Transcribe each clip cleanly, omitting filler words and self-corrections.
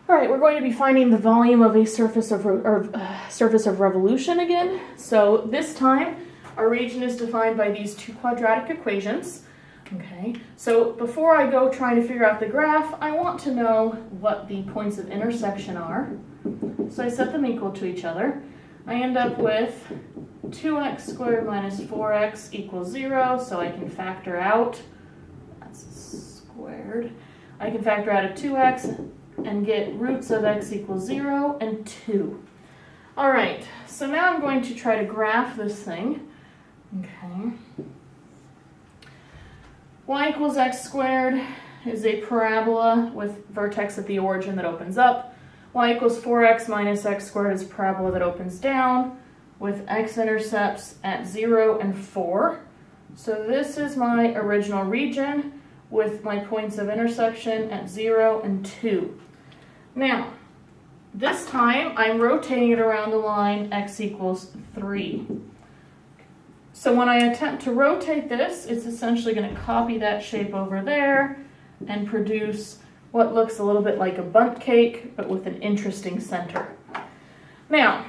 All right, we're going to be finding the volume of a surface of revolution again. So this time, our region is defined by these two quadratic equations. Okay, so before I go trying to figure out the graph, I want to know what the points of intersection are. So I set them equal to each other. I end up with 2x squared minus 4x equals 0, so I can factor out, that's squared, I can factor out a 2x and get roots of x equals 0 and 2. All right, so now I'm going to try to graph this thing. Okay. Y equals x squared is a parabola with vertex at the origin that opens up. Y equals 4x minus x squared is a parabola that opens down with x-intercepts at 0 and 4. So this is my original region with my points of intersection at 0 and 2. Now, this time I'm rotating it around the line x equals 3. So when I attempt to rotate this, it's essentially going to copy that shape over there and produce what looks a little bit like a bundt cake, but with an interesting center. Now,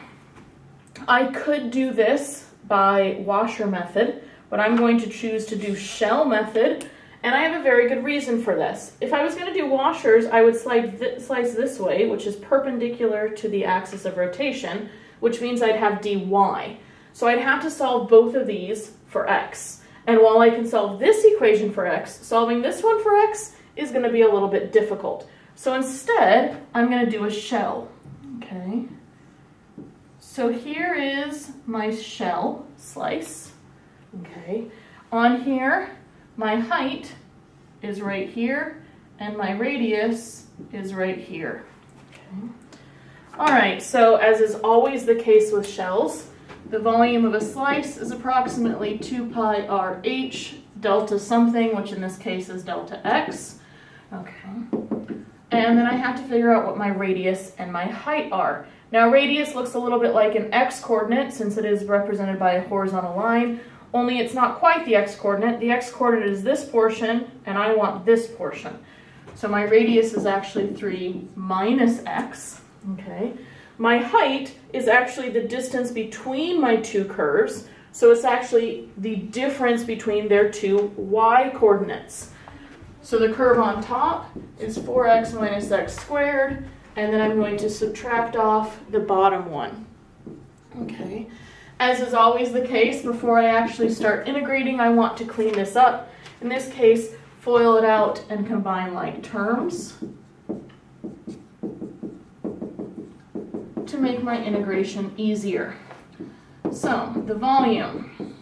I could do this by washer method, but I'm going to choose to do shell method, and I have a very good reason for this. If I was going to do washers, I would slice this way, which is perpendicular to the axis of rotation, which means I'd have dy. So I'd have to solve both of these for x. And while I can solve this equation for x, solving this one for x is going to be a little bit difficult. So instead, I'm going to do a shell. Okay. So here is my shell slice. Okay. On here, my height is right here, and my radius is right here. Okay. All right, so as is always the case with shells, the volume of a slice is approximately 2 pi rh delta something, which in this case is delta x. Okay. And then I have to figure out what my radius and my height are. Now radius looks a little bit like an x-coordinate since it is represented by a horizontal line, only it's not quite the x-coordinate. The x-coordinate is this portion, and I want this portion. So my radius is actually 3 minus x. Okay. My height is actually the distance between my two curves, so it's actually the difference between their two y-coordinates. So the curve on top is 4x minus x squared, and then I'm going to subtract off the bottom one. Okay. As is always the case, before I actually start integrating, I want to clean this up. In this case, FOIL it out and combine like terms to make my integration easier. So the volume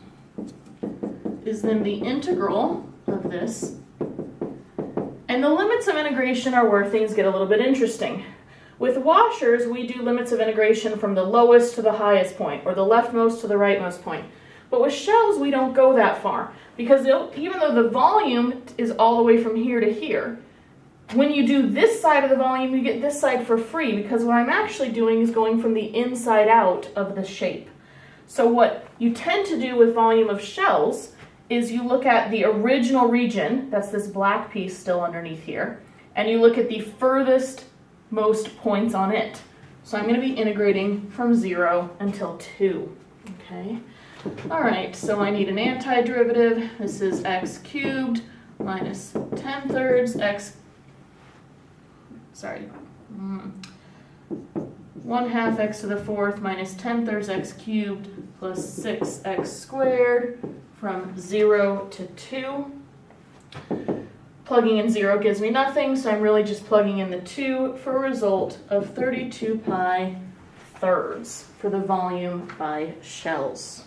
is then the integral of this. And the limits of integration are where things get a little bit interesting. With washers, we do limits of integration from the lowest to the highest point, or the leftmost to the rightmost point. But with shells, we don't go that far, because even though the volume is all the way from here to here, when you do this side of the volume, you get this side for free, because what I'm actually doing is going from the inside out of the shape. So what you tend to do with volume of shells is you look at the original region, that's this black piece still underneath here, and you look at the furthest most points on it. So I'm going to be integrating from 0 until 2. Okay. All right, so I need an antiderivative. This is x cubed minus 10/3 x, 1/2 x to the 4th minus 10/3 x cubed plus 6x squared from 0 to 2. Plugging in 0 gives me nothing, so I'm really just plugging in the 2 for a result of 32 pi thirds for the volume by shells.